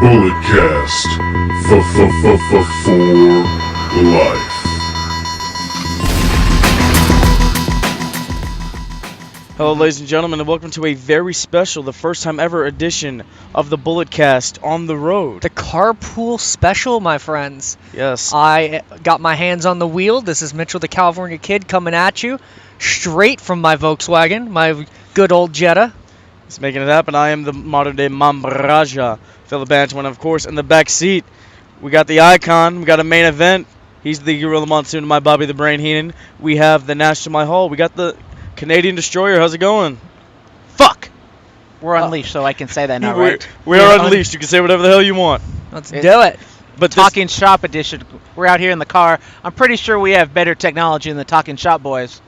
Bulletcast for life. Hello ladies and gentlemen, and welcome to a very special, the first time ever edition of the Bulletcast on the road. The carpool special, my friends. Yes. I got my hands on the wheel. This is Mitchell the California Kid coming at you straight from my Volkswagen, my good old Jetta. It's making it happen. I am the modern day Mambraja, Phillip, and of course in the back seat we got the icon, we got a main event. He's the Gorilla Monsoon to my Bobby the Brain Heenan. We have the Nash to my Hall. We got the Canadian Destroyer. How's it going? Fuck! We're unleashed, so I can say that now, right? We're unleashed. You can say whatever the hell you want. Let's do it. But Talking Shop edition. We're out here in the car. I'm pretty sure we have better technology than the Talking Shop boys.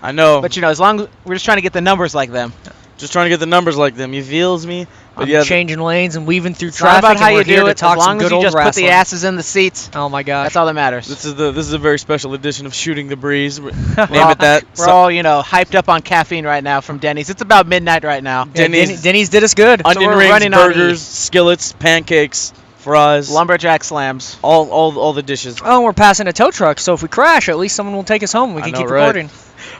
I know. But, you know, as long as we're just trying to get the numbers like them. Just trying to get the numbers like them. You feels me? But I'm yeah, changing lanes and weaving through It's traffic. not about how and you we're here do to it. talk As some long as good you old just put wrestling. the asses in the seats. Oh my gosh. That's all that matters. this is a very special edition of Shooting the Breeze. Name it that. We're all, you know, hyped up on caffeine right now from Denny's. It's about midnight right now. Yeah, Denny's did us good. Onion we're rings, running on burgers, skillets, pancakes, fries, Lumberjack slams. all the dishes. Oh, and we're passing a tow truck, so if we crash, at least someone will take us home. We can know, keep right? recording.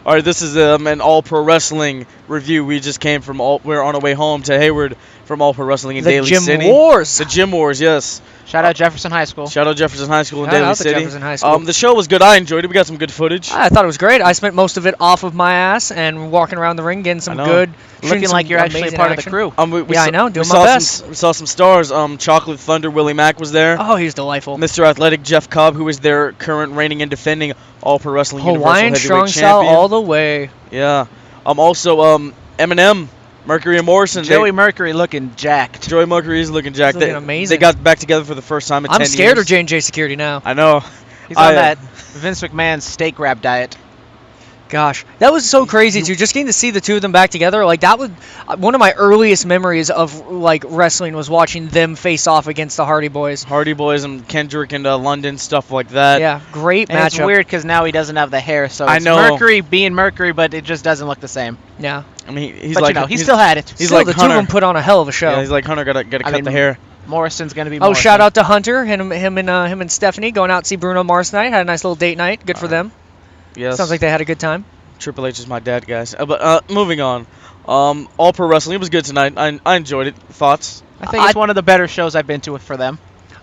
All right, this is an All Pro Wrestling review. We just came from we're on our way home to Hayward from All Pro Wrestling in The Daly Gym City. Wars. The Gym Wars, yes. Shout out Jefferson High School. Shout out Jefferson High School in Shout Daly out to City. Jefferson High School. The show was good. I enjoyed it. We got some good footage. I thought it was great. I spent most of it off of my ass and walking around the ring, getting some I know. good, Looking shooting like some you're actually amazing part action. of the crew. We Yeah, saw, I know, doing we my saw best. we saw some stars. Chocolate Thunder Willie Mack was there. Oh, he's delightful. Mr. Athletic Jeff Cobb, who is their current reigning and defending All Pro Wrestling Hawaiian Universal strong Heavyweight style Champion. all the way. Yeah. Also Eminem, Mercury and Morrison. Joey Mercury looking jacked. Joey Mercury is looking jacked. He's looking amazing. They got back together for the first time in 10 I'm years. scared of J&J Security now. I know. He's on that Vince McMahon steak wrap diet. Gosh, that was so crazy too. Just getting to see the two of them back together, like that was one of my earliest memories of like wrestling was watching them face off against the Hardy Boys. Hardy Boys and Kendrick and London, stuff like that. Yeah, great And it's matchup. weird because now he doesn't have the hair, so I it's know. Mercury being Mercury, but it just doesn't look the same. Yeah, I mean, he's But like, you know, he still had it. he's still like the two Hunter. of them put on a hell of a show. Yeah, he's like Hunter. Gotta cut mean, the hair. Morrison's gonna be. Oh, Morrison. shout out to Hunter and him and Stephanie going out to see Bruno Mars tonight. Had a nice little date night. Good for them. Yes. Sounds like they had a good time. Triple H is my dad, guys. But moving on. All Pro Wrestling. It was good tonight. I enjoyed it. Thoughts? I think it's one of the better shows I've been to for them.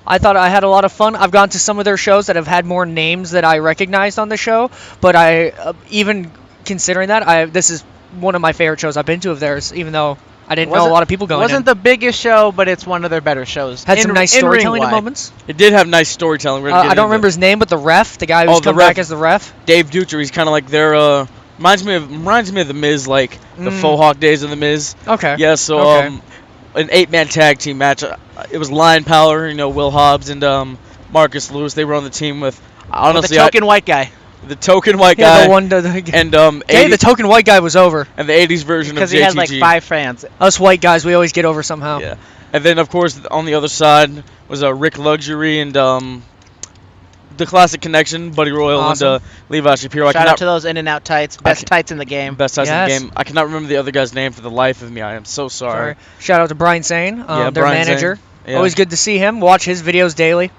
I thought I had a lot of fun. I've gone to some of their shows that have had more names that I recognized on the show, but I even considering that, this is one of my favorite shows I've been to of theirs, even though I didn't know a lot of people going Wasn't in. the biggest show, but it's one of their better shows. Had some nice storytelling ring-wide. moments. It did have nice storytelling. We're gonna get I don't into remember it. his name, but the ref, the guy who's the come ref. back as the ref. Dave Dutra. He's kind of like their reminds me of the Miz, like the Faux Hawk days of the Miz. Okay. Yeah. So Okay. an 8-man tag team match. It was Lion Power, Will Hobbs and Marcus Lewis. They were on the team with honestly the token white guy. the token white Yeah, guy the one. and Hey, the token white guy was over. and the 80s version Because of he JTG. had like 5 fans. Us white guys, we always get over somehow. Yeah. And then of course on the other side was Rick Luxury and the Classic Connection, Buddy Royal Awesome. and Levi Shapiro. Shout out to those in and out tights. Best can- tights in the game. Best times in Yes. the game. I cannot remember the other guy's name for the life of me. I am so sorry. Shout out to Brian Sane, Yeah, their Brian Zane. manager. Yeah. Always good to see him. Watch his videos daily.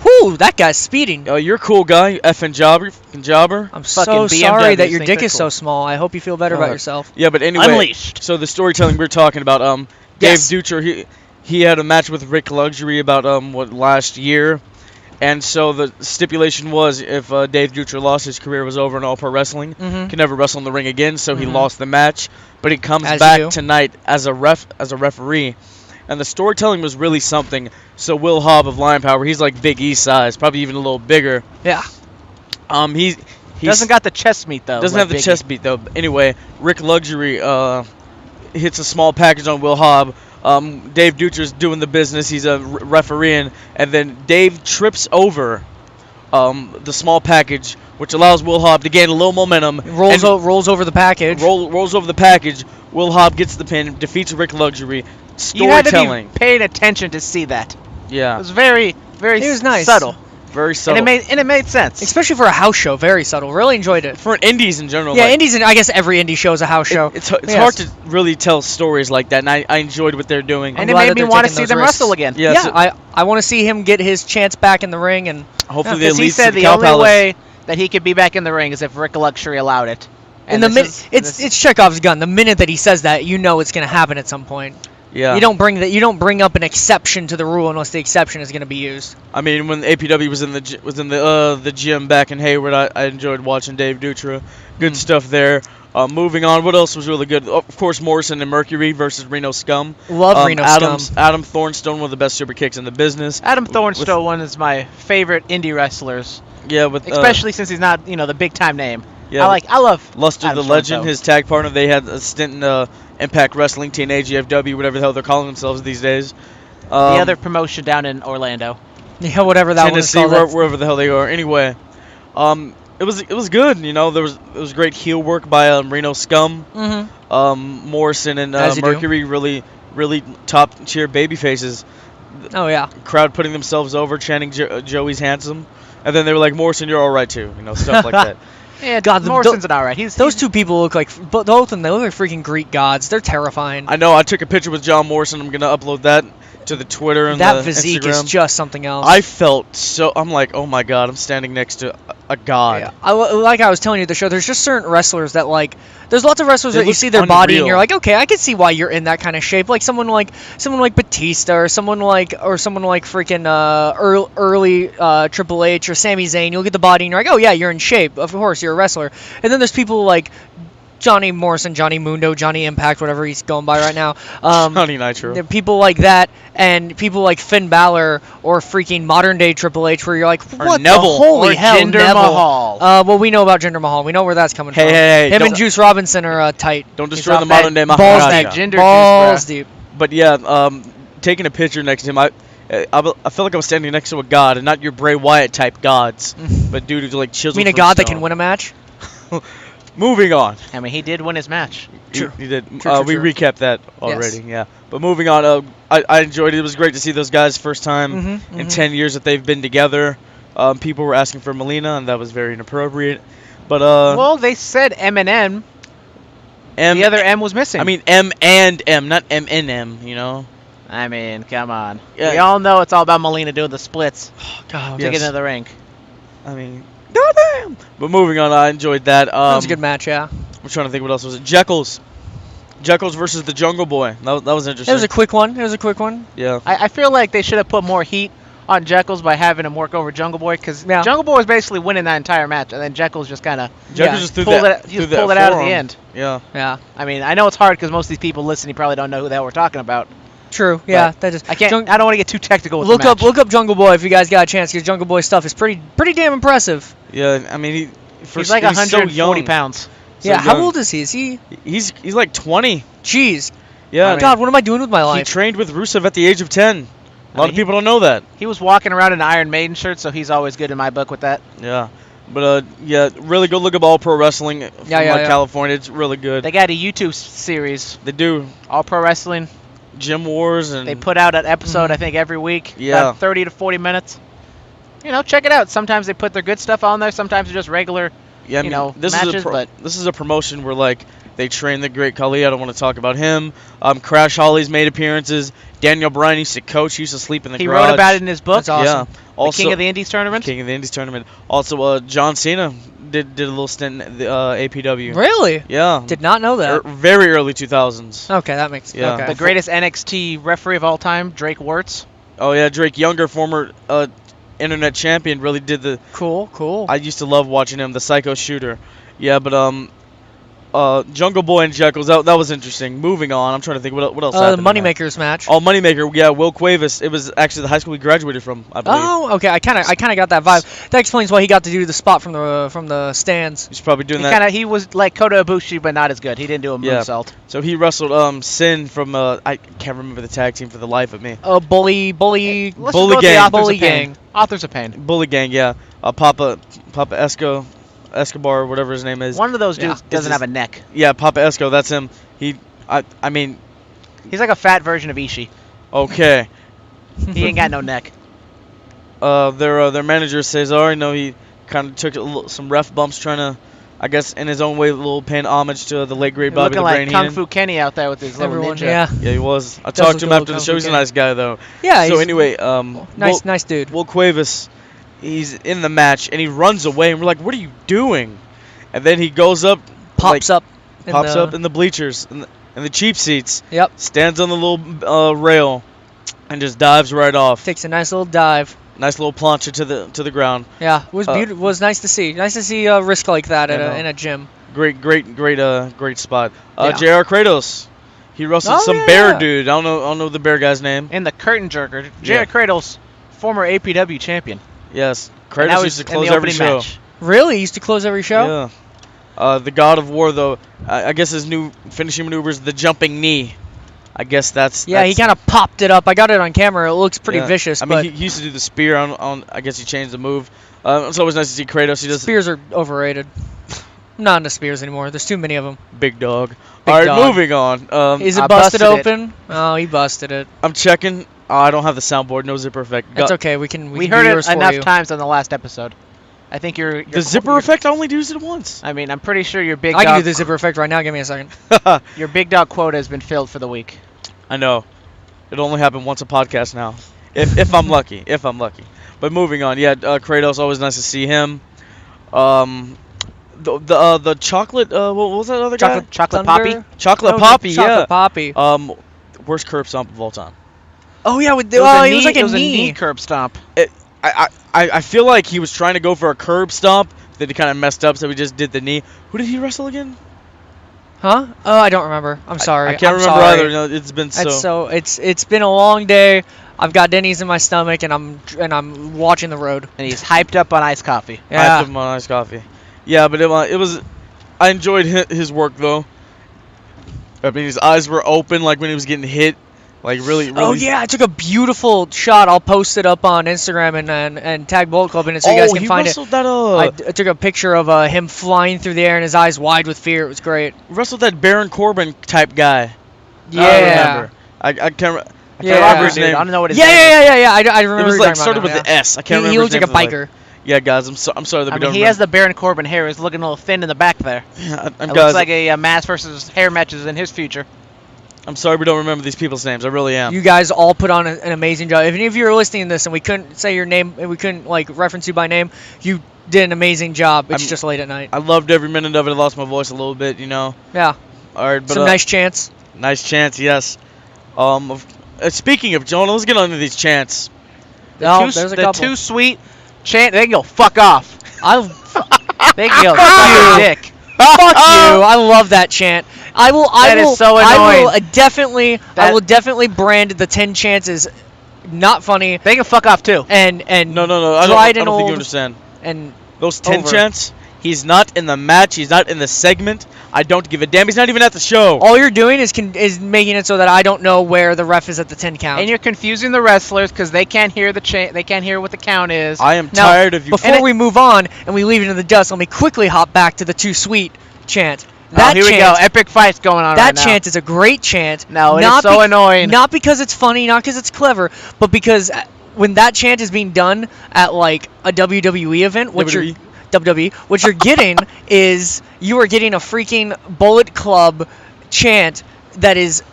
Whoo, that guy's speeding. Oh, you're a cool guy, you effing jobber. I'm Fucking so sorry that BMWs your think dick they're is so cool. small. I hope you feel better about yourself. Yeah, but anyway. Unleashed. So the storytelling we were talking about, Yes. Dave Dutra, he had a match with Rick Luxury about last year, and so the stipulation was if Dave Dutra lost, his career was over in All Pro Wrestling. Mhm. Could never wrestle in the ring again, so he Mhm. lost the match. But he comes As back you do. tonight as a referee. And the storytelling was really something. So Will Hobb of Lion Power, he's like Big E size, probably even a little bigger. Yeah. He Doesn't got the chest meat though. doesn't like have the Biggie. chest beat though. Anyway, Rick Luxury hits a small package on Will Hobb. Dave Dutra's doing the business. He's a refereeing, and then Dave trips over the small package, which allows Will Hobb to gain a little momentum. Rolls over the package. Rolls over the package. Will Hobb gets the pin, defeats Rick Luxury. You had to Storytelling. be paying attention to see that. It Yeah. was very, very It was nice. subtle. Very subtle. And it made sense. Especially for a house show, very subtle. Really enjoyed it. For indies in general. Yeah, like, indies, and I guess every indie show is a house show. It's Yes. hard to really tell stories like that, and I enjoyed what they're doing. And I'm it glad made that me they're want to taking see those them risks. wrestle again. Yeah, Yeah, so I want to see him get his chance back in the ring, and hopefully Because they he lead said to the the Cow only Palace. way that he could be back in the ring is if Rick Luxury allowed it. in And the this minute is- it's Chekhov's gun. The minute that he says that, you know it's going to happen at some point. Yeah. You don't bring up an exception to the rule unless the exception is going to be used. I mean, when APW was in the gym back in Hayward, I enjoyed watching Dave Dutra. Good stuff there. Moving on, what else was really good? Of course, Morrison and Mercury versus Reno Scum. Love Reno Scum. Adam Thornstone, one of the best super kicks in the business. Adam Thornstone, one is my favorite indie wrestlers, Yeah, with especially since he's not, the big time name. yeah, I love Luster Adam the Legend, Thornstone. his tag partner. They had a stint in Impact Wrestling, TNA, GFW, whatever the hell they're calling themselves these days. the other promotion down in Orlando. Yeah, whatever that Tennessee, one is called. wherever the hell they are. Anyway, it was good. It was great heel work by Reno Scum. Morrison and As you do. Mercury really top tier baby faces. Oh yeah. Crowd putting themselves over, chanting Joey's handsome, and then they were like, Morrison, you're all right too. Stuff like that. Yeah, God, Morrison's an alright. Those two people look like both of them. They look like freaking Greek gods. They're terrifying. I know. I took a picture with John Morrison. I'm gonna upload that to the Twitter and That the physique Instagram. is just something else. I felt so. I'm like, oh my god, I'm standing next to a god. Yeah. Like I was telling you at the show, there's just certain wrestlers that there's lots of wrestlers They that you look see their body and unreal. you're like, okay, I can see why you're in that kind of shape. Like someone like Batista or someone like freaking early Triple H or Sami Zayn. You'll get the body and you're like, oh yeah, you're in shape. Of course, you're a wrestler. And then there's people like Johnny Morrison, Johnny Mundo, Johnny Impact, whatever he's going by right now. Johnny Nitro. There are people like that, and people like Finn Balor or freaking modern day Triple H, where you're like, what the Neville. holy Or hell, Jinder Neville? Mahal. Well, we know about Jinder Mahal. We know where that's coming from. Hey, Him don't- and Juice Robinson are tight. Don't He's destroy off the that modern day Balls Maharaja. deep. Jinder Balls juice, bruh. deep. But yeah, taking a picture next to him, I feel like I was standing next to a god, and not your Bray Wyatt type gods, but dude who's like chiseled. You mean a from god that stone. can win a match? Moving on. I mean, he did win his match. True. He did. True, We true. recapped that already. Yeah. But moving on, I enjoyed it. It was great to see those guys first time in 10 years that they've been together. People were asking for Melina, and that was very inappropriate. But Well, they said Eminem. M, The other M was missing. I mean M and M, not M and M. I mean, come on. Yeah. We all know it's all about Melina doing the splits God, to get into the ring. I mean, goddamn. But moving on, I enjoyed that. That was a good match, yeah. I'm trying to think what else was it. Jekyll's versus the Jungle Boy. That was interesting. It was a quick one. Yeah. I feel like they should have put more heat on Jekyll's by having him work over Jungle Boy, because Yeah. Jungle Boy was basically winning that entire match, and then Jekyll's just kind of Jekyll just threw pulled that. it. He just pulled it out at the end. Yeah. Yeah. I mean, I know it's hard because most of these people listening probably don't know who the hell we're talking about. True. Yeah. That is. I can't. I don't want to get too technical with Look the match. up Jungle Boy if you guys got a chance, because Jungle Boy stuff is pretty damn impressive. Yeah. I mean, He's like he's so 140 young. pounds. So Yeah. How young. old is he? Is he? He's like 20. Jeez. Yeah. God, what am I doing with my he life? trained with Rusev at the age of 10. A lot mean, of people don't know that. He was walking around in an Iron Maiden shirt, so he's always good in my book with that. Yeah. But yeah, really go look up All Pro Wrestling from yeah. California. It's really good. They got a YouTube series, They do All Pro Wrestling. Gym Wars and They put out an episode, I think, every week. Yeah. About 30 to 40 minutes. Check it out. Sometimes they put their good stuff on there. Sometimes it's just regular. yeah, I mean, this matches, is a but- this is a promotion where like they train the great Khali. I don't want to talk about him. Crash Holly's made appearances. Daniel Bryan used to coach. He used to sleep in the He garage. wrote about it in his book. That's awesome. Yeah. Also, the King of the Indies tournament. King of the Indies tournament. Also, John Cena did a little stint in the APW. Really? Yeah. Did not know that. Very early 2000s. Okay, that makes. Yeah. Okay. The greatest NXT referee of all time, Drake Wirtz. Oh yeah, Drake Younger, former internet champion, really did the. Cool. I used to love watching him, the Psycho Shooter. Yeah, but Jungle Boy and Jekyll's that was interesting. Moving on, I'm trying to think what else. The happened in that. Moneymakers match. Oh, Moneymaker. Yeah, Will Cuevas. It was actually the high school we graduated from, I believe. Oh, okay. I kind of got that vibe. That explains why he got to do the spot from the stands. He's probably doing that. He was like Kota Ibushi, but not as good. He didn't do a Yeah. moonsault. So he wrestled Sin from I can't remember the tag team for the life of me. Bully. Let's Bully just go with the Gang. Authors Bully of Pain. Gang. Authors of Pain. Bully Gang. Yeah. Papa Escobar, whatever his name is. One of those dudes Yeah. doesn't It's have a neck. Yeah, Papa Esco. That's him. I mean, He's like a fat version of Ishii. okay. He ain't got no neck. their manager Cesar, he kind of took some ref bumps, trying to, I guess, in his own way, a little paying homage to the late great Bobby Looking the like Brain Kung Heenan. Fu Kenny out there with his little Everyone, ninja. yeah. Yeah, he was. I Does talked look to him a after the little show. He's a Kung Fu nice guy, though. Yeah. So anyway, nice dude. Will Cuevas, he's in the match and he runs away, and we're like, "What are you doing?" And then he goes up, Pops up in the bleachers, in the cheap seats. Yep. Stands on the little rail, and just dives right off. Takes a nice little dive. Nice little plancha to the ground. Yeah, it was beautiful. Was nice to see. Nice to see risk like that in a gym. Great spot. Yeah. JR Kratos, he wrestled some bear dude. I don't know the bear guy's name. And the curtain jerker, Yeah. Jared Kratos, former APW champion. Yes, And Kratos that used was to in close the every opening show. match. Really? He used to close every show? Yeah. The God of War, though, I guess his new finishing maneuver is the jumping knee. I guess that's... Yeah, he kind of popped it up. I got it on camera. It looks pretty yeah. vicious. I but mean, he used to do the spear on I guess he changed the move. It's always nice to see Kratos. He does spears are overrated. I'm not into spears anymore. There's too many of them. big dog. Big All right, dog. moving on. Is I it busted busted it. open? Oh, he busted it. I'm checking. Oh, I don't have the soundboard. No zipper effect. That's okay. We can We do heard yours it for enough you. times on the last episode. I think you're The zipper effect, I only used it once. I mean, I'm pretty sure your big I can do dog, the zipper effect right now. Give me a second. your big dog quota has been filled for the week. I know. It'll only happen once a podcast now. If I'm lucky. If I'm lucky. But moving on. Yeah, Kratos, always nice to see him. The chocolate, what was that other guy? Chocolate Thunder? Poppy. Chocolate Oh, Poppy, Chocolate yeah. Poppy. Worst curb stomp of all time. Oh yeah, with It was, he was like it a was a knee. knee curb stomp. I feel like he was trying to go for a curb stomp, then he kind of messed up, so he just did the knee. Who did he wrestle again? Huh? Oh, I don't remember. I'm sorry. I can't I'm remember sorry. either. No, it's been so. It's been a long day. I've got Denny's in my stomach, and I'm watching the road. And he's hyped up on iced coffee. I Yeah. had him on iced coffee. Yeah, but it was. I enjoyed his work though. I mean, his eyes were open like when he was getting hit, like really. Oh yeah, I took a beautiful shot. I'll post it up on Instagram and tag Bullet Club in it so you guys can he find it. wrestled that. I took a picture of him flying through the air and his eyes wide with fear. It was great. Wrestled that Baron Corbin type guy. Yeah. I remember. I can't. I Yeah. can't remember his Dude, name. I don't know what his Yeah, name yeah, is. yeah, yeah, yeah. I remember. It was what you're like talking started about with now, the S. I can't remember. He his looks like name a for the biker. life. Yeah, guys, I'm sorry that we I don't mean, he remember. has the Baron Corbin hair. He's looking a little thin in the back there. Yeah, It guys, looks like a mass versus hair matches in his future. I'm sorry we don't remember these people's names. I really am. You guys all put on an amazing job. If any of you are listening to this and we couldn't say your name and we couldn't like reference you by name, you did an amazing job. It's just late at night. I loved every minute of it. I lost my voice a little bit, Yeah. All right, but Some nice chants. nice chants, yes. Speaking of Jonah, let's get on to these chants. There's a The couple. too sweet chant. They can go fuck off. They can go Fuck suck you. your dick. Fuck you! I love that chant. I will. That is so annoying. I will definitely brand the 10 chants as not funny They can fuck off too. and No. I dried don't and think old you understand. and Those 10 over. chants, he's not in the match. He's not in the segment. I don't give a damn. He's not even at the show. all you're doing is making it so that I don't know where the ref is at the 10 count. And you're confusing the wrestlers because they can't hear the chant. They can't hear what the count is. I am Now, tired of you. Before we move on and we leave it in the dust, let me quickly hop back to the too sweet chant. Here we go. Epic fights going on That right now. chant is a great chant. No, it is Not so annoying. Not because it's funny, not because it's clever, but because when that chant is being done at like a WWE event, what you're getting is you are getting a freaking Bullet Club chant that is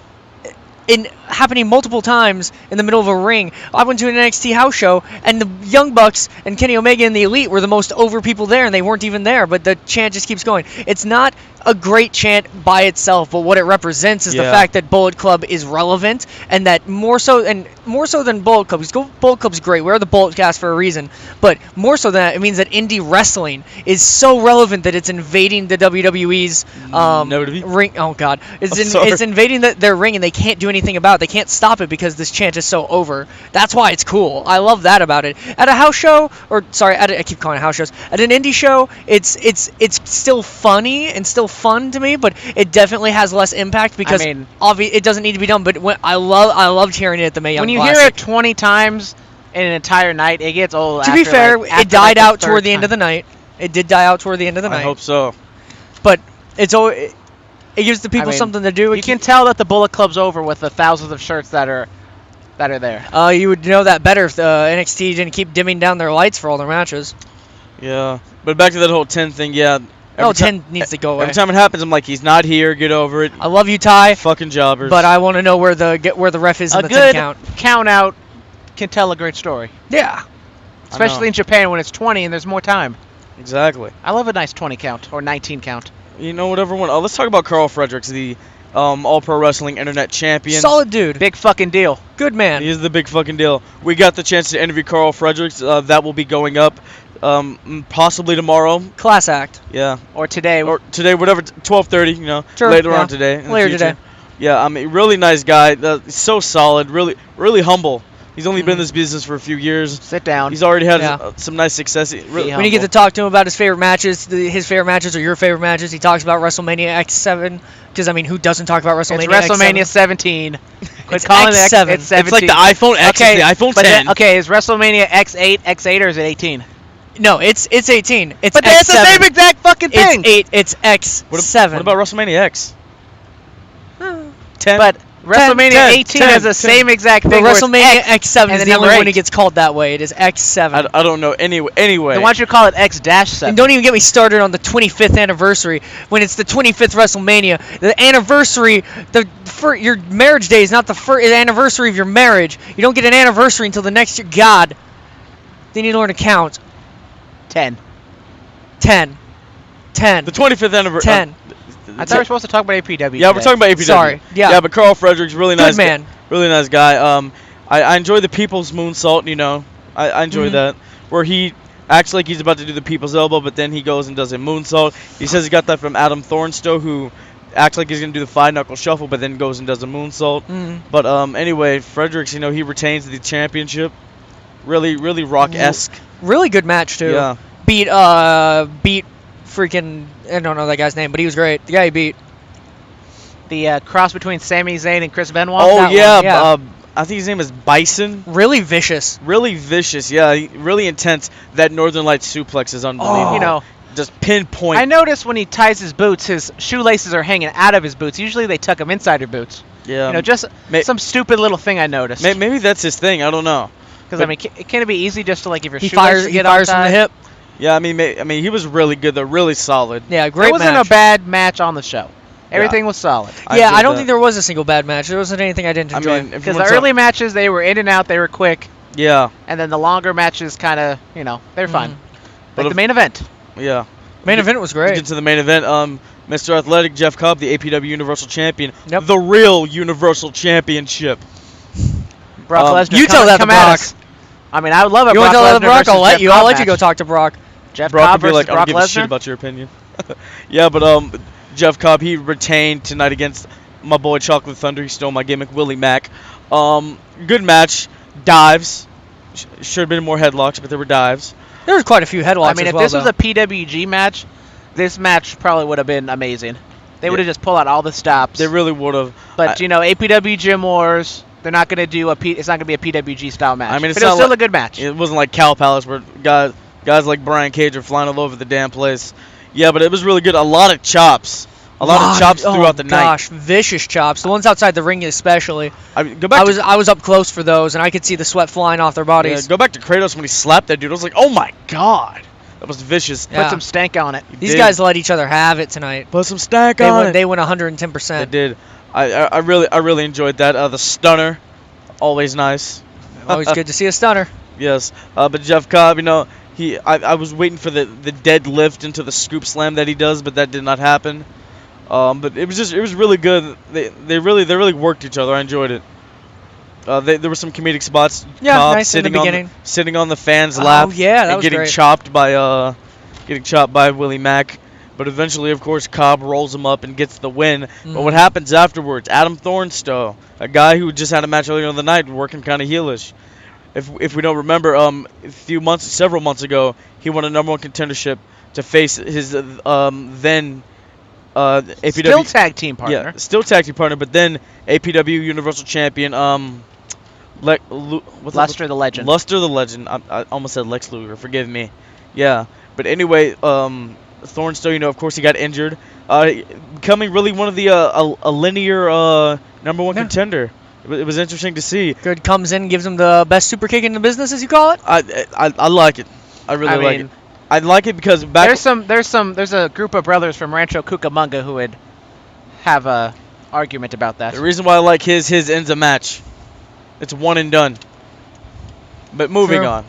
happening multiple times in the middle of a ring. I went to an NXT house show, and the Young Bucks and Kenny Omega and the Elite were the most over people there, and they weren't even there, but the chant just keeps going. It's not a great chant by itself, but what it represents is the fact that Bullet Club is relevant, and that more so than Bullet Club, because Bullet Club's great, we're the Bullet Cast for a reason, but more so than that, it means that indie wrestling is so relevant that it's invading the WWE's ring. Oh God, it's invading their ring, and they can't do anything about it. They can't stop it because this chant is so over. That's why it's cool. I love that about it. At a house show, I keep calling it house shows. At an indie show, it's still funny and still fun to me, but it definitely has less impact because it doesn't need to be done. But I loved hearing it at the Mae Young When you Classic. hear it 20 times in an entire night, it gets old. To be fair, after it died the out toward third the end of the time. night. It did die out toward the end of the night. I hope so. But it gives the people something to do. You can tell that the Bullet Club's over with the thousands of shirts that are that are there. You would know that better if NXT didn't keep dimming down their lights for all their matches. Yeah, but back to that whole 10 thing. Yeah. No, 10 needs to go away. Every time it happens, I'm like, he's not here. Get over it. I love you, Ty. Fucking jobbers. But I want to know where the ref is in A the good 10 count. count out can tell a great story, Yeah. especially in Japan when it's 20 and there's more time. Exactly. I love a nice 20 count or 19 count. You know what, everyone? Let's talk about Carl Fredericks, the All Pro Wrestling Internet Champion. Solid dude. Big fucking deal. Good man. He is the big fucking deal. We got the chance to interview Carl Fredericks. That will be going up possibly tomorrow. Class act. Yeah. Or today. Or today, whatever, 12:30, you know, Sure, later yeah. on today. in the Later future. today. Yeah, I mean, really nice guy. So solid, really, really humble. He's only been in this business for a few years. Sit down. He's already had Yeah. some nice success. Really Yeah. When you get to humble. talk to him about his favorite matches, his favorite matches or your favorite matches, he talks about WrestleMania X7. Because, I mean, who doesn't talk about WrestleMania It's WrestleMania X7? 17. Quit It's calling X7. it X. It's 17. It's like the iPhone X Okay, is the iPhone but 10. okay, is WrestleMania X8 or is it 18? No, it's 18. It's But X7. that's the same exact fucking thing. It's 8. It's X7. What about WrestleMania X? 10. But WrestleMania 10, 18 has the same exact But thing. where it's WrestleMania X X7 and is the the only number one it 8. gets called that way. It is X7. I don't know. Anyway. Then why don't you call it X-7? And don't even get me started on the 25th anniversary. When it's the 25th WrestleMania, the anniversary, your marriage day is not the anniversary of your marriage. You don't get an anniversary until the next year. God, they need to learn to count. 10. 10. The 25th anniversary. 10. I thought we were supposed to talk about APW. Yeah, we're today. talking about APW. Sorry. Yeah. Yeah, but Carl Fredericks, really Good nice man. Really nice guy. I enjoy the People's Moonsault, you know. I enjoy that. Where he acts like he's about to do the People's Elbow, but then he goes and does a moonsault. He says he got that from Adam Thornstowe, who acts like he's going to do the 5-knuckle shuffle, but then goes and does a moonsault. But anyway, Fredericks, you know, he retains the championship. Really, really Rock-esque. Really good match, too. Yeah. Beat freaking, I don't know that guy's name, but he was great. The guy he beat. The cross between Sami Zayn and Chris Benoit. Oh, that yeah. one, yeah. I think his name is Bison. Really vicious. Really vicious, yeah. Really intense. That Northern Lights suplex is unbelievable. You know, Just pinpoint. I noticed when he ties his boots, his shoelaces are hanging out of his boots. Usually they tuck them inside their boots. Yeah. You know, just some stupid little thing I noticed. Maybe that's his thing. I don't know. Because I mean, can it be easy just to like if your He shoelaces fires, get from the untied? hip. Yeah, I mean, he was really good though. Really solid. Yeah, great It wasn't match. a bad match on the show. Everything was solid. Yeah, I enjoyed don't that. think there was a single bad match. There wasn't anything I didn't enjoy. I mean, if you Because the want early matches, they were in and out, they were quick, yeah, and then the longer matches kind of, you know, they're fun. But Like the if- main event. yeah. Main event was Let's great. get to the main event. Mr. Athletic Jeff Cobb, the APW Universal Champion, Yep. the real Universal Championship. Brock Lesnar. you tell that to come at Brock. us. I mean, I would love it. You want Brock to tell that to Lesnar Brock? versus I'll let Jeff you. I'll Cobb let you go match. talk to Brock. Jeff Brock Cobb would be versus like, I don't Brock give a shit Lesnar. about your opinion. Yeah, but Jeff Cobb, he retained tonight against my boy Chocolate Thunder. He stole my gimmick, Willie Mack. Good match. Dives. Should have been more headlocks, but there were dives. There was quite a few headlocks I mean, as if well, this was though. a PWG match, this match probably would have been amazing. They would have just pulled out all the stops. They really would have. But you know, APW Gym Wars, they're not going to do it's not going to be a PWG style match. I mean, it's but it was not still like- a good match. It wasn't like Cow Palace where guys like Brian Cage are flying all over the damn place. Yeah, but it was really good. A lot of chops. A lot of chops throughout the night. Gosh, vicious chops. The ones outside the ring especially. I mean, go back I was up close for those, and I could see the sweat flying off their yeah, bodies. go back to Kratos when he slapped that dude. I was like, oh my god, that was vicious. Yeah. Put some stank on it. These guys let each other have it tonight. Put some stack They on went, it. they went 110%. They did. I really enjoyed that. The stunner, always nice. Always good to see a stunner. Yes, but Jeff Cobb, you know, I was waiting for the deadlift into the scoop slam that he does, but that did not happen. But it was really good. They really worked each other. I enjoyed it. There were some comedic spots. Yeah, Cobb nice in the beginning. sitting on the fans' lap. Oh, yeah, that and was getting great. chopped by Willie Mack. But eventually, of course, Cobb rolls him up and gets the win. But what happens afterwards? Adam Thornstowe, a guy who just had a match earlier in the night, working kind of heelish. If we don't remember, several months ago, he won a #1 contendership to face his then APW Still tag team partner. Yeah, still tag team partner, but then APW Universal Champion Luster the Legend. Luster the Legend. I almost said Lex Luger. Forgive me. Yeah, but anyway, Thornstowe, you know, of course, he got injured, becoming really one of the a linear #1 contender. It was interesting to see. Good comes in, gives him the best super kick in the business, as you call it. I like it. I really like it. I like it because there's a group of brothers from Rancho Cucamonga who would have a argument about that. The reason why I like his ends a match. It's one and done. But moving on.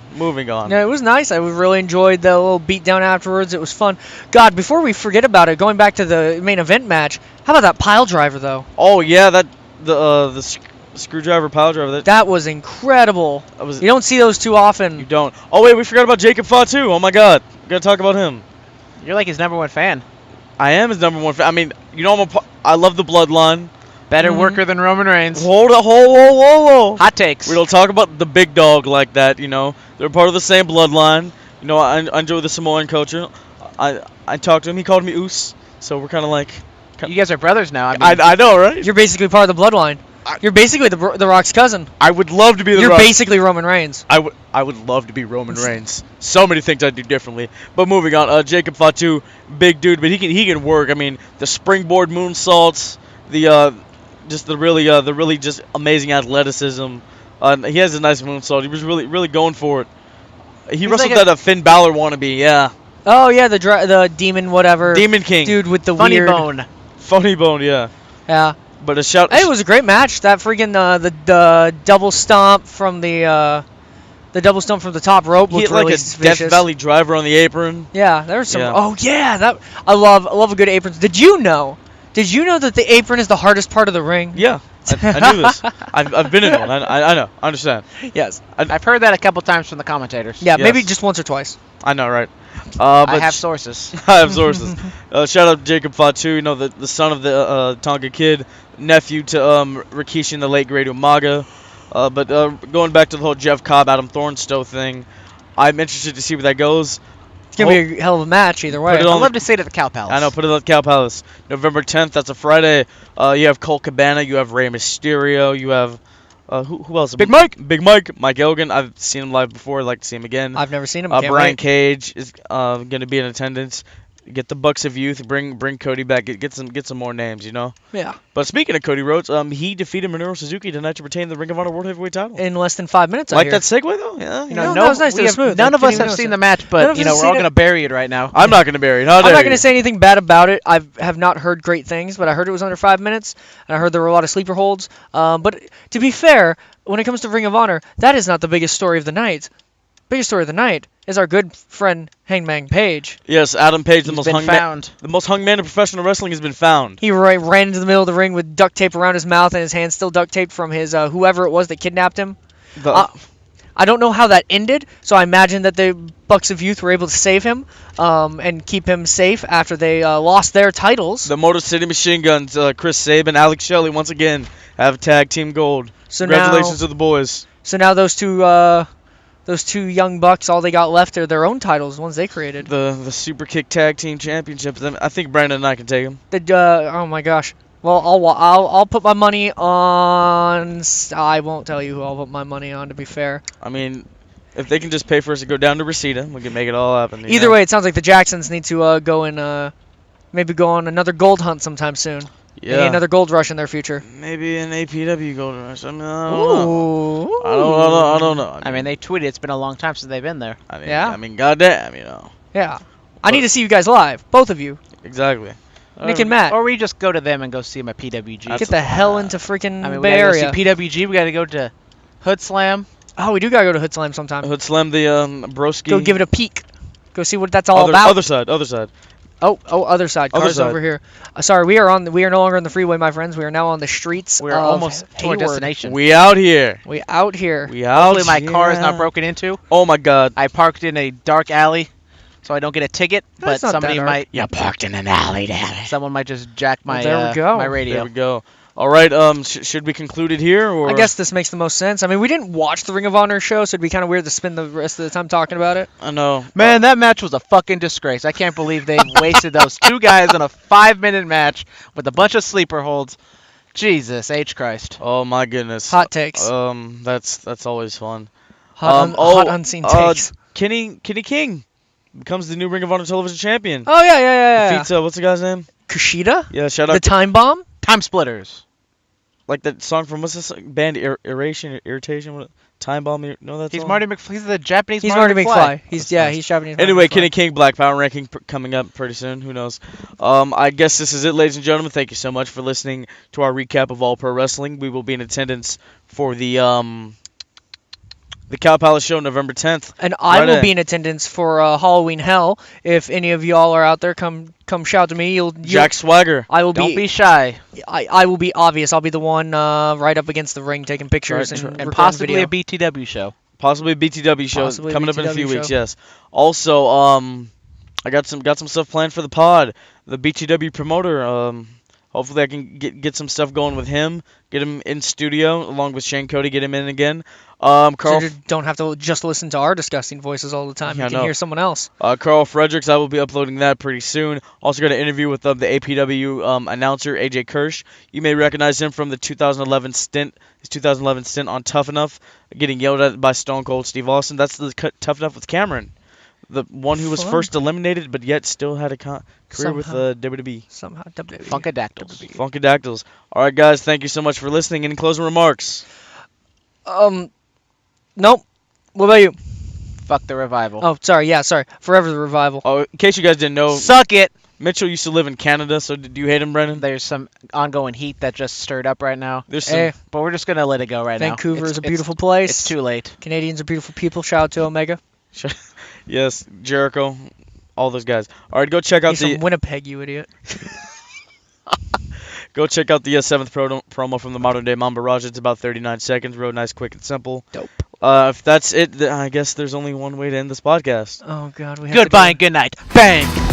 Yeah, it was nice. I really enjoyed the little beatdown afterwards. It was fun. God, before we forget about it, going back to the main event match, how about that pile driver though? Oh yeah, the screwdriver pile driver. That was incredible. You don't see those too often. You don't. Oh wait, we forgot about Jacob Fatu. Oh my God, we gotta talk about him. You're like his #1 fan. I am his #1 fan. I mean, you know, I love the bloodline. Better worker than Roman Reigns. Hold up, whoa. Hot takes. We don't talk about the big dog like that, you know. They're part of the same bloodline. You know, I enjoy the Samoan culture. I talked to him. He called me Oos. So we're kind of like... You guys are brothers now. I know, right? You're basically part of the bloodline. You're basically the Rock's cousin. I would love to be the You're Rock. basically Roman Reigns. I would love to be Roman Reigns. So many things I'd do differently. But moving on, Jacob Fatu, big dude, but he can work. I mean, the springboard moonsaults, the really just amazing athleticism. He has a nice moonsault. He was really going for it. He wrestled like that Finn Balor wannabe, yeah. Oh yeah, the demon whatever. Demon King. Dude with the Funny weird bone. Funny bone, yeah. Yeah. But a shout. Hey, it was a great match. That freaking the double stomp from the top rope He looked hit like really a vicious. Death Valley driver on the apron. Yeah, there was some. Yeah. Oh yeah, that I love a good apron. Did you know that the apron is the hardest part of the ring? Yeah, I knew this. I've been in one. I know. I understand. Yes. I've heard that a couple times from the commentators. Yeah, Yes. maybe just once or twice. I know, right? I have sources. I have sources. Shout out Jacob Fatu, you know, the son of the Tonga Kid, nephew to Rikishi and the late great Umaga. But going back to the whole Jeff Cobb, Adam Thornstowe thing, I'm interested to see where that goes. It's gonna be a hell of a match either way. Put it I'd on love to see it at the Cow Palace. I know, put it at Cow Palace. November 10th, that's a Friday. You have Colt Cabana, you have Rey Mysterio, you have... who else? Big Mike! Big Mike. Mike Elgin. I've seen him live before. I'd like to see him again. I've never seen him. Brian wait. Cage is going to be in attendance. Get the Bucks of Youth. Bring Cody back. Get some more names, you know? Yeah. But speaking of Cody Rhodes, he defeated Minoru Suzuki tonight to retain the Ring of Honor World Heavyweight title. In less than 5 minutes. Like that segue, though? Yeah. You know, that was nice. That was smooth. None of us have seen seen the match, but we're all going to bury it right now. I'm not going to bury it. I'm not going to say anything bad about it. I have not heard great things, but I heard it was under 5 minutes, and I heard there were a lot of sleeper holds. But to be fair, when it comes to Ring of Honor, that is not the biggest story of the night. Biggest story of the night is our good friend Hangman Page. Yes, Adam Page, the He's most been hung found. the most hung man in professional wrestling has been found. He ran into the middle of the ring with duct tape around his mouth and his hands still duct taped from his whoever it was that kidnapped him. I don't know how that ended, so I imagine that the Bucks of Youth were able to save him and keep him safe after they lost their titles. The Motor City Machine Guns, Chris Sabin, Alex Shelley, once again, have tag team gold. So Congratulations to the boys. So now those two young bucks, all they got left are their own titles, the ones they created. The Super Kick Tag Team Championships. I think Brandon and I can take them. Oh my gosh. Well, I'll put my money on. I won't tell you who I'll put my money on. To be fair. I mean, if they can just pay for us to go down to Reseda, we can make it all happen. Either way, it sounds like the Jacksons need to go and maybe go on another gold hunt sometime soon. Yeah. Maybe another gold rush in their future. Maybe an APW Gold Rush. I mean, I Ooh. don't know. I mean, they tweeted it's been a long time since they've been there. Yeah. I mean, goddamn, you know. Yeah. I need to see you guys live, both of you. Exactly. Nick and Matt. Or we just go to them and go see them at PWG. Get the hell into freaking I mean, we Bay gotta Area. go see PWG. We got to go to Hood Slam. Oh, we do gotta go to Hood Slam sometime. Hood Slam the broski. Go give it a peek. Go see what that's all about. Other side. Oh, other side. Other Cars side. over here. Sorry, we are no longer on the freeway, my friends. We are now on the streets. We're of almost to our Hayward. destination. We out here. We out here. Hopefully my car is not broken into. Oh my God. I parked in a dark alley, so I don't get a ticket. That's but not somebody that might. You parked in an alley, damn it. Someone might just jack my there we go. my There radio. we go. All right. Should we conclude it here, or? I guess this makes the most sense. I mean, we didn't watch the Ring of Honor show, so it'd be kind of weird to spend the rest of the time talking about it. I know. Man, that match was a fucking disgrace. I can't believe they wasted those two guys on a 5-minute match with a bunch of sleeper holds. Jesus H Christ. Oh my goodness. Hot takes. That's always fun. Hot unseen takes. Kenny King becomes the new Ring of Honor Television Champion. Oh yeah. Defeats what's the guy's name? Kushida? Yeah, shout out. The Time Bomb? Time splitters. Like that song from what's this band? Irritation. What? Time Bomb. You know that He's song? Marty McFly. He's the Japanese He's Marty McFly. That's He's nice. Japanese. Anyway, Marty Kenny McFly. King Black Power ranking coming up pretty soon. Who knows? I guess this is it, ladies and gentlemen. Thank you so much for listening to our recap of All Pro Wrestling. We will be in attendance for the Cow Palace show November 10th. And I will Friday. be in attendance for Halloween Hell. If any of y'all are out there, come shout to me. You'll Jack Swagger. I will Don't be shy. I will be obvious. I'll be the one right up against the ring taking pictures Right. and, And recording possibly video. a BTW show. Possibly a BTW show Possibly a coming up in a BTW few weeks. show. Yes. Also, I got some stuff planned for the pod. The BTW promoter. Hopefully I can get some stuff going with him. Get him in studio along with Shane Cody. Get him in again. So Carl. you don't have to just listen to our disgusting voices all the time. Yeah, You can no. hear someone else. Carl Fredericks, I will be uploading that pretty soon. Also got an interview with the APW announcer AJ Kirsch. You may recognize him from the 2011 stint on Tough Enough, getting yelled at by Stone Cold Steve Austin. That's the Tough Enough with Cameron, the one who was Fun. first eliminated but yet still had a career with Somehow. WWE. Somehow WWE. Funkadactyls. Funkadactyls. All right, guys, thank you so much for listening. Any closing remarks? Nope. What about you? Fuck the revival. Oh, sorry. Yeah, sorry. Forever the Revival. Oh, in case you guys didn't know, Suck it. Mitchell used to live in Canada, so do you hate him, Brendan? There's some ongoing heat that just stirred up right now. There's some. Eh, But we're just going to let it go right now. Vancouver It's- is a it's- beautiful place. It's too late. Canadians are beautiful people. Shout out to Omega. Yes, Jericho, all those guys. All right, go check out He's from Winnipeg, you idiot. Go check out the seventh promo from the Modern Day Mamba Raj. It's about 39 seconds. Real nice, quick, and simple. Dope. If that's it, I guess there's only one way to end this podcast. Oh, God. We have Goodbye to and good night. Bang.